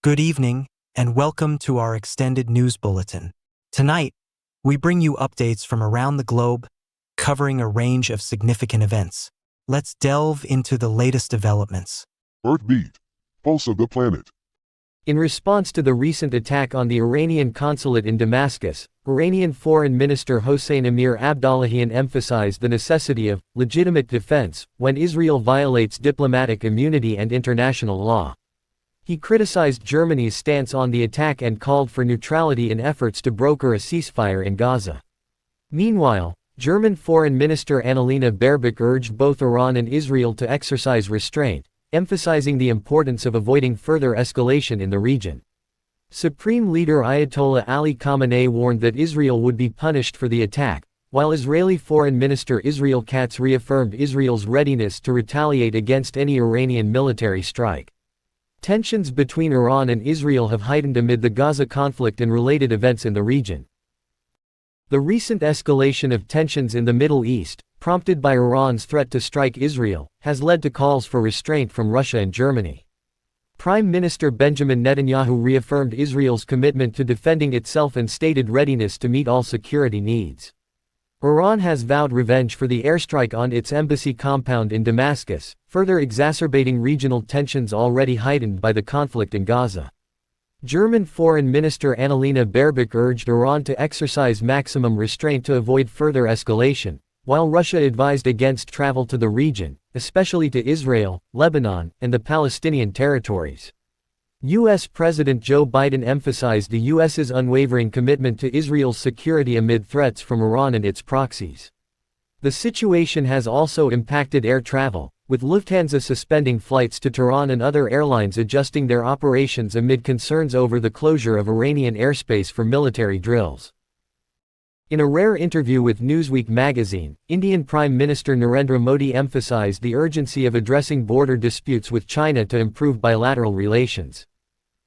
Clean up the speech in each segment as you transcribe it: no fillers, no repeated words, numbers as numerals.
Good evening, and welcome to our extended news bulletin. Tonight, we bring you updates from around the globe, covering a range of significant events. Let's delve into the latest developments. Earthbeat, pulse of the planet. In response to the recent attack on the Iranian consulate in Damascus, Iranian Foreign Minister Hossein Amir Abdollahian emphasized the necessity of legitimate defense when Israel violates diplomatic immunity and international law. He criticized Germany's stance on the attack and called for neutrality in efforts to broker a ceasefire in Gaza. Meanwhile, German Foreign Minister Annalena Baerbock urged both Iran and Israel to exercise restraint, emphasizing the importance of avoiding further escalation in the region. Supreme Leader Ayatollah Ali Khamenei warned that Israel would be punished for the attack, while Israeli Foreign Minister Israel Katz reaffirmed Israel's readiness to retaliate against any Iranian military strike. Tensions between Iran and Israel have heightened amid the Gaza conflict and related events in the region. The recent escalation of tensions in the Middle East, prompted by Iran's threat to strike Israel, has led to calls for restraint from Russia and Germany. Prime Minister Benjamin Netanyahu reaffirmed Israel's commitment to defending itself and stated readiness to meet all security needs. Iran has vowed revenge for the airstrike on its embassy compound in Damascus, further exacerbating regional tensions already heightened by the conflict in Gaza. German Foreign Minister Annalena Baerbock urged Iran to exercise maximum restraint to avoid further escalation, while Russia advised against travel to the region, especially to Israel, Lebanon, and the Palestinian territories. U.S. President Joe Biden emphasized the U.S.'s unwavering commitment to Israel's security amid threats from Iran and its proxies. The situation has also impacted air travel, with Lufthansa suspending flights to Tehran and other airlines adjusting their operations amid concerns over the closure of Iranian airspace for military drills. In a rare interview with Newsweek magazine, Indian Prime Minister Narendra Modi emphasized the urgency of addressing border disputes with China to improve bilateral relations.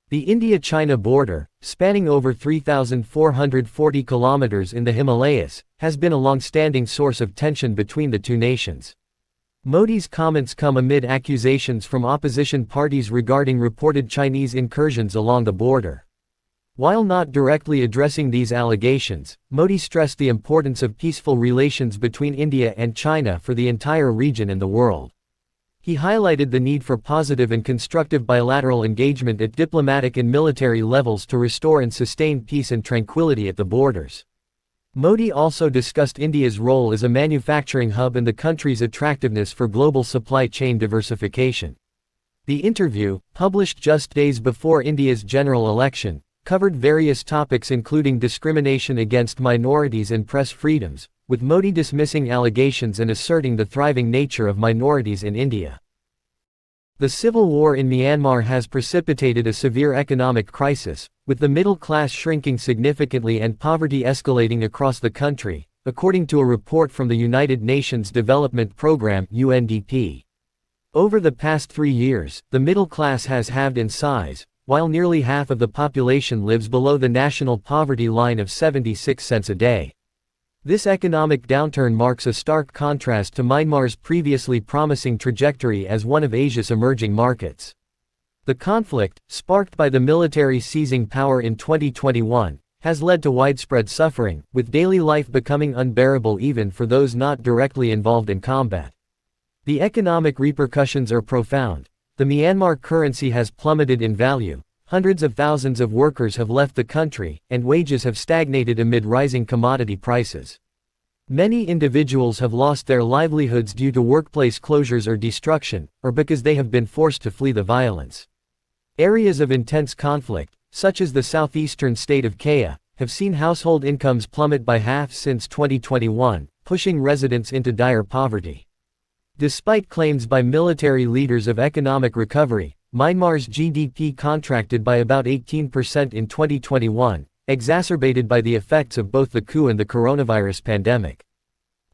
The India-China border, spanning over 3,440 kilometers in the Himalayas, has been a long-standing source of tension between the two nations. Modi's comments come amid accusations from opposition parties regarding reported Chinese incursions along the border. While not directly addressing these allegations, Modi stressed the importance of peaceful relations between India and China for the entire region and the world. He highlighted the need for positive and constructive bilateral engagement at diplomatic and military levels to restore and sustain peace and tranquility at the borders. Modi also discussed India's role as a manufacturing hub and the country's attractiveness for global supply chain diversification. The interview, published just days before India's general election, covered various topics including discrimination against minorities and press freedoms, with Modi dismissing allegations and asserting the thriving nature of minorities in India. The civil war in Myanmar has precipitated a severe economic crisis, with the middle class shrinking significantly and poverty escalating across the country, according to a report from the United Nations Development Programme (UNDP). Over the past 3 years, the middle class has halved in size, while nearly half of the population lives below the national poverty line of 76 cents a day. This economic downturn marks a stark contrast to Myanmar's previously promising trajectory as one of Asia's emerging markets. The conflict, sparked by the military seizing power in 2021, has led to widespread suffering, with daily life becoming unbearable even for those not directly involved in combat. The economic repercussions are profound. The Myanmar currency has plummeted in value, hundreds of thousands of workers have left the country, and wages have stagnated amid rising commodity prices. Many individuals have lost their livelihoods due to workplace closures or destruction, or because they have been forced to flee the violence. Areas of intense conflict, such as the southeastern state of Kaya, have seen household incomes plummet by half since 2021, pushing residents into dire poverty. Despite claims by military leaders of economic recovery, Myanmar's GDP contracted by about 18% in 2021, exacerbated by the effects of both the coup and the coronavirus pandemic.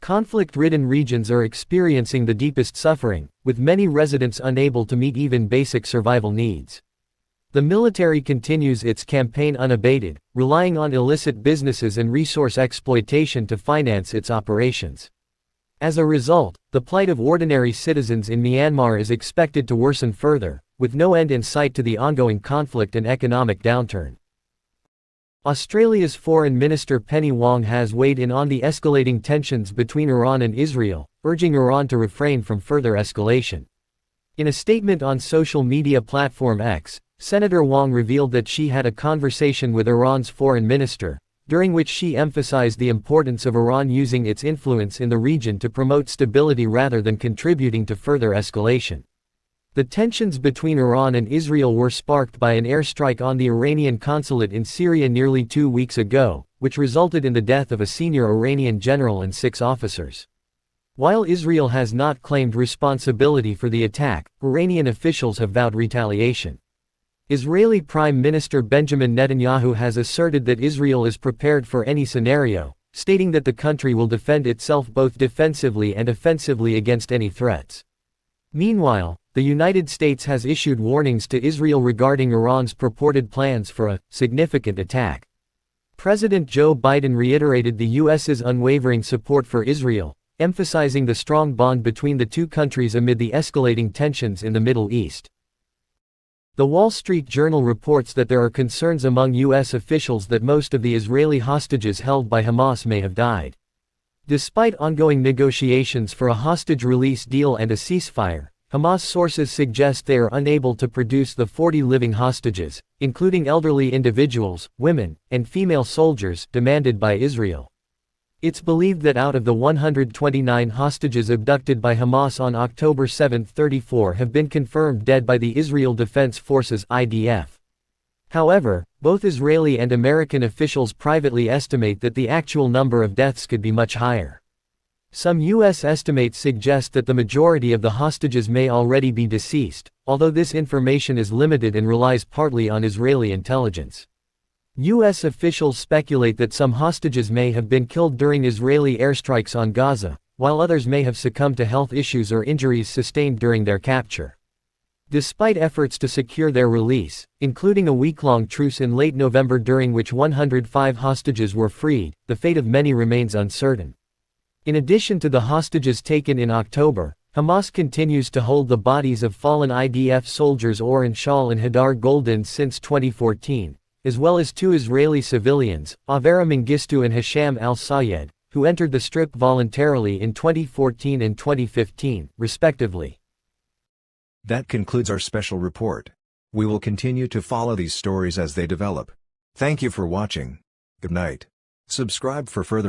Conflict-ridden regions are experiencing the deepest suffering, with many residents unable to meet even basic survival needs. The military continues its campaign unabated, relying on illicit businesses and resource exploitation to finance its operations. As a result, the plight of ordinary citizens in Myanmar is expected to worsen further, with no end in sight to the ongoing conflict and economic downturn. Australia's Foreign Minister Penny Wong has weighed in on the escalating tensions between Iran and Israel, urging Iran to refrain from further escalation. In a statement on social media platform X, Senator Wong revealed that she had a conversation with Iran's foreign minister, during which she emphasized the importance of Iran using its influence in the region to promote stability rather than contributing to further escalation. The tensions between Iran and Israel were sparked by an airstrike on the Iranian consulate in Syria nearly 2 weeks ago, which resulted in the death of a senior Iranian general and 6 officers. While Israel has not claimed responsibility for the attack, Iranian officials have vowed retaliation. Israeli Prime Minister Benjamin Netanyahu has asserted that Israel is prepared for any scenario, stating that the country will defend itself both defensively and offensively against any threats. Meanwhile, the United States has issued warnings to Israel regarding Iran's purported plans for a significant attack. President Joe Biden reiterated the U.S.'s unwavering support for Israel, emphasizing the strong bond between the two countries amid the escalating tensions in the Middle East. The Wall Street Journal reports that there are concerns among U.S. officials that most of the Israeli hostages held by Hamas may have died. Despite ongoing negotiations for a hostage release deal and a ceasefire, Hamas sources suggest they are unable to produce the 40 living hostages, including elderly individuals, women, and female soldiers, demanded by Israel. It's believed that out of the 129 hostages abducted by Hamas on October 7, 34 have been confirmed dead by the Israel Defense Forces (IDF). However, both Israeli and American officials privately estimate that the actual number of deaths could be much higher. Some U.S. estimates suggest that the majority of the hostages may already be deceased, although this information is limited and relies partly on Israeli intelligence. U.S. officials speculate that some hostages may have been killed during Israeli airstrikes on Gaza, while others may have succumbed to health issues or injuries sustained during their capture. Despite efforts to secure their release, including a week-long truce in late November during which 105 hostages were freed, the fate of many remains uncertain. In addition to the hostages taken in October, Hamas continues to hold the bodies of fallen IDF soldiers Oren Shal and Hadar Golden since 2014. As well as 2 Israeli civilians, Avera Mengistu and Hisham al-Sayed, who entered the Strip voluntarily in 2014 and 2015, respectively. That concludes our special report. We will continue to follow these stories as they develop. Thank you for watching. Good night. Subscribe for further